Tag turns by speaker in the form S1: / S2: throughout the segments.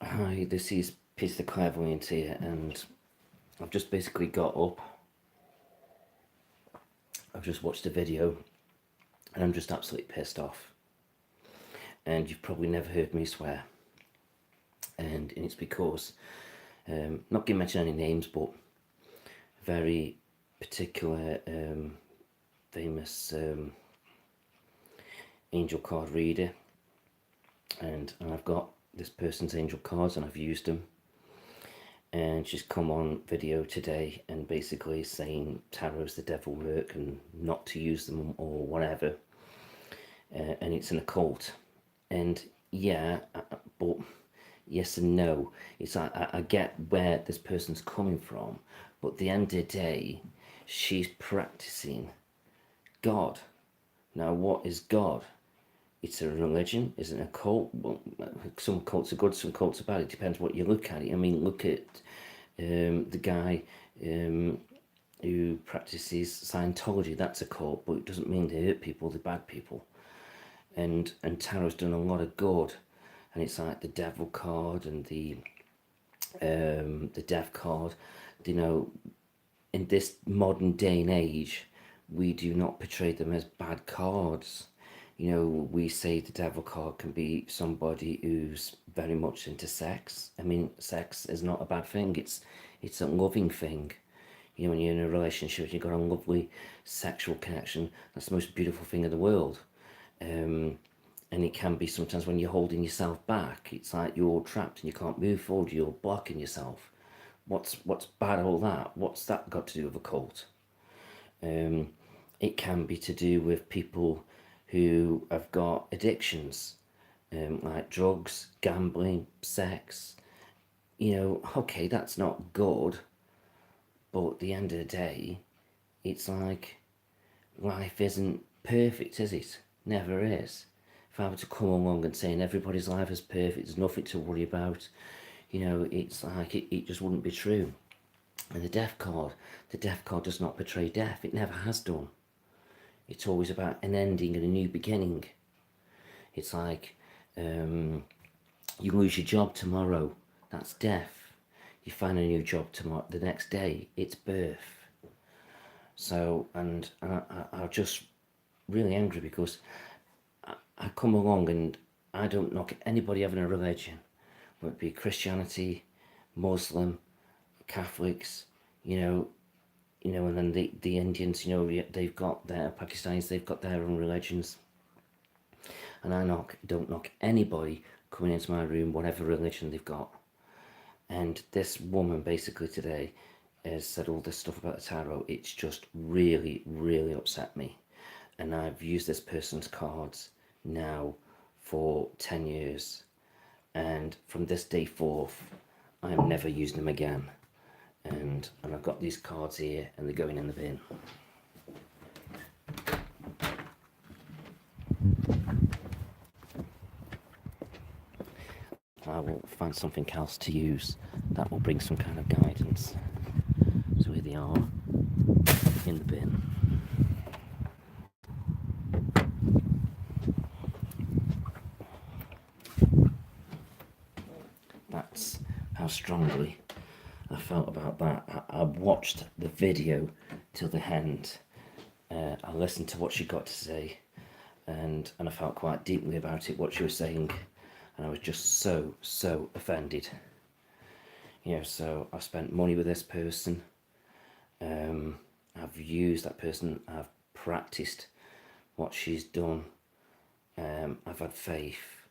S1: Hi, this is Peter the Clairvoyant here, and I've just basically got up. I've just watched a video, and I'm just absolutely pissed off. And you've probably never heard me swear, and it's because, not going to mention any names, but a very particular, famous angel card reader, and I've got this person's angel cards, and I've used them. And she's come on video today and basically saying tarot's the devil work and not to use them or whatever, and it's an occult. And yeah, but yes and no. It's like I get where this person's coming from, but at the end of the day, she's practicing God. Now, what is God? It's a religion, is it a cult? Well, some cults are good, some cults are bad. It depends what you look at it. I mean, look at the guy who practices Scientology. That's a cult, but it doesn't mean they hurt people, they're bad people. And tarot's done a lot of good. And it's like the devil card and the death card. You know, in this modern day and age, we do not portray them as bad cards. You know, we say the devil card can be somebody who's very much into sex. I mean, sex is not a bad thing. It's a loving thing. You know, when you're in a relationship, you've got a lovely sexual connection. That's the most beautiful thing in the world. And it can be sometimes when you're holding yourself back. It's like you're trapped and you can't move forward. You're blocking yourself. What's bad all that? What's that got to do with a cult? It can be to do with people who have got addictions, like drugs, gambling, sex. You know, okay, that's not good, but at the end of the day, it's like life isn't perfect, is it? Never is. If I were to come along and saying everybody's life is perfect, there's nothing to worry about, you know, it's like it just wouldn't be true. And the death card does not portray death. It never has done. It's always about an ending and a new beginning. It's like you lose your job tomorrow, that's death. You find a new job tomorrow, the next day, it's birth. So, and I'm just really angry because I come along and I don't knock anybody having a religion, whether it be Christianity, Muslim, Catholics, you know, and then the Indians, you know, they've got their Pakistanis, they've got their own religions. And I don't knock anybody coming into my room, whatever religion they've got. And this woman basically today has said all this stuff about the tarot. It's just really, really upset me. And I've used this person's cards now for 10 years. And from this day forth, I am never using them again. And I've got these cards here and they're going in the bin. I will find something else to use that will bring some kind of guidance. So here they are in the bin. That's how strongly I felt about that. I watched the video till the end. I listened to what she got to say, and I felt quite deeply about it, what she was saying, and I was just so offended. You know, so I've spent money with this person. I've used that person. I've practiced what she's done. I've had faith,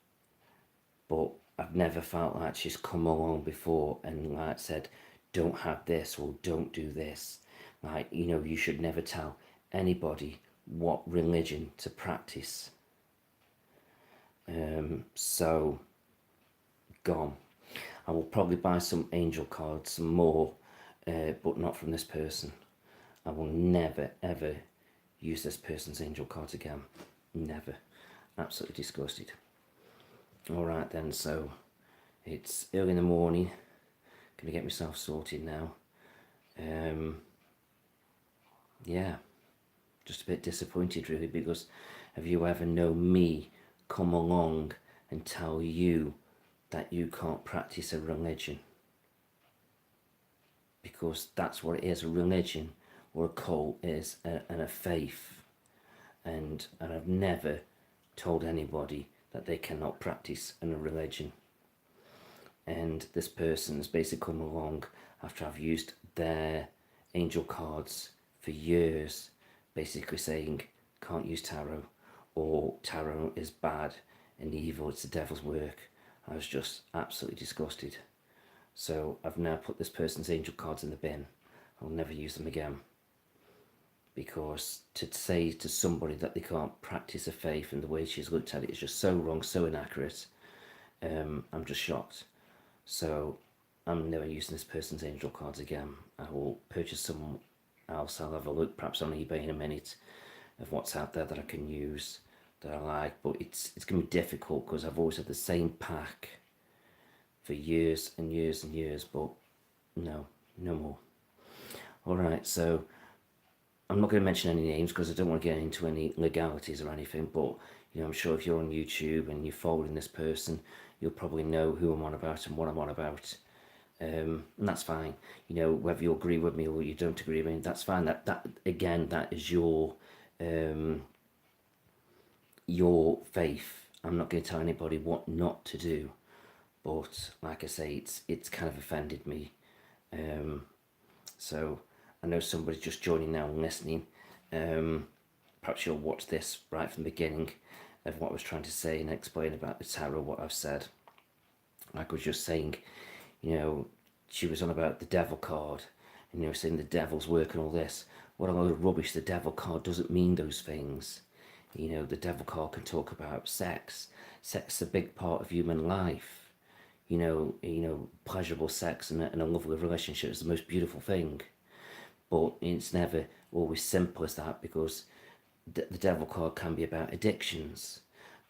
S1: but I've never felt like she's come along before and like said, don't have this or don't do this. Like, you know, you should never tell anybody what religion to practice. So, gone. I will probably buy some angel cards, some more, but not from this person. I will never, ever use this person's angel cards again. Never. Absolutely disgusted. Alright then, so it's early in the morning. Gonna get myself sorted now. Yeah, just a bit disappointed really, because have you ever known me come along and tell you that you can't practice a religion, because that's what it is. A religion or a cult is a faith, and I've never told anybody that they cannot practice in a religion. And this person has basically come along after I've used their angel cards for years, basically saying can't use tarot, or tarot is bad and evil, it's the devil's work. I was just absolutely disgusted. So I've now put this person's angel cards in the bin. I'll never use them again. Because to say to somebody that they can't practice a faith, and the way she's looked at it is just so wrong, so inaccurate, I'm just shocked. So I'm never using this person's angel cards again. I will purchase some else. I'll have a look perhaps on eBay in a minute of what's out there that I can use, that I like, but it's going to be difficult because I've always had the same pack for years and years and years, but no more. Alright, so I'm not going to mention any names because I don't want to get into any legalities or anything, but I'm sure if you're on YouTube and you're following this person, you'll probably know who I'm on about and what I'm on about. And that's fine. Whether you agree with me or you don't agree with me, that's fine. That again, that is your faith. I'm not going to tell anybody what not to do. But like I say, it's kind of offended me. So I know somebody's just joining now and listening. Perhaps you'll watch this right from the beginning of what I was trying to say and explain about the tarot, what I've said. Like I was just saying, she was on about the devil card, and saying the devil's work and all this. What a load of rubbish. The devil card doesn't mean those things. The devil card can talk about sex. Sex is a big part of human life. Pleasurable sex and a lovely relationship is the most beautiful thing. But it's never always simple as that, because the devil card can be about addictions.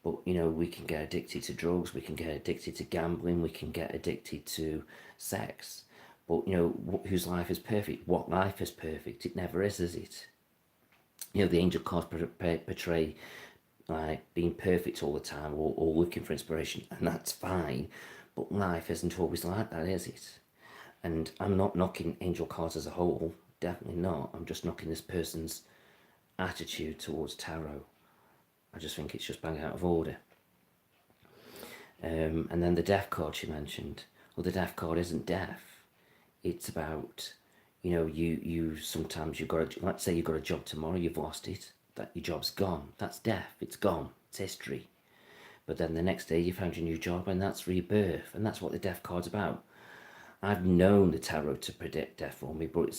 S1: But, we can get addicted to drugs, we can get addicted to gambling, we can get addicted to sex. But, whose life is perfect? What life is perfect? It never is it? The angel cards portray like being perfect all the time, or looking for inspiration, and that's fine. But life isn't always like that, is it? And I'm not knocking angel cards as a whole, definitely not. I'm just knocking this person's attitude towards tarot. I just think it's just bang out of order. And then the death card she mentioned. Well, the death card isn't death. It's about, you sometimes let's say you've got a job tomorrow, you've lost it, that your job's gone. That's death. It's gone. It's history. But then the next day you found your new job, and that's rebirth, and that's what the death card's about. I've known the tarot to predict death for me, but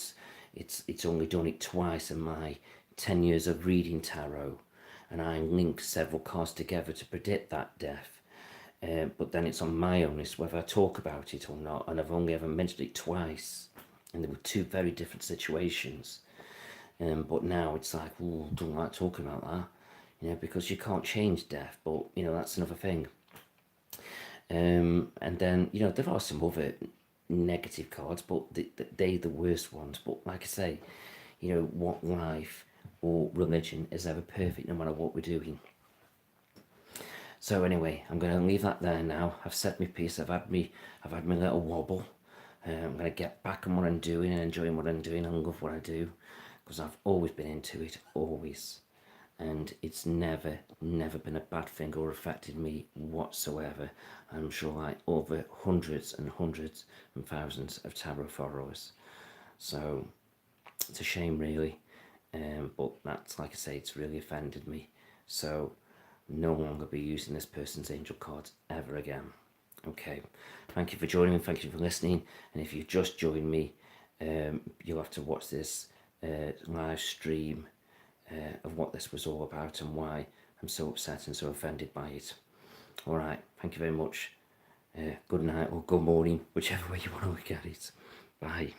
S1: it's only done it twice in my 10 years of reading tarot, and I link several cards together to predict that death. But then it's on my onus whether I talk about it or not, and I've only ever mentioned it twice, and there were two very different situations. But now it's like, ooh, don't like talking about that, because you can't change death, but, that's another thing. And then, there are some other negative cards, but they're the worst ones. But like I say, what life or religion is ever perfect, no matter what we're doing. So anyway, I'm going to leave that there now. I've said my piece. I've had my little wobble. I'm going to get back on what I'm doing and enjoying what I'm doing and love what I do, because I've always been into it, always. And it's never been a bad thing or affected me whatsoever. I'm sure like over hundreds and hundreds and thousands of tarot followers. So it's a shame, really. But that's, like I say, it's really offended me. So no longer be using this person's angel cards ever again. Okay, thank you for joining me, thank you for listening. And if you've just joined me, you'll have to watch this live stream of what this was all about and why I'm so upset and so offended by it. Alright, thank you very much. Good night or good morning, whichever way you want to look at it. Bye.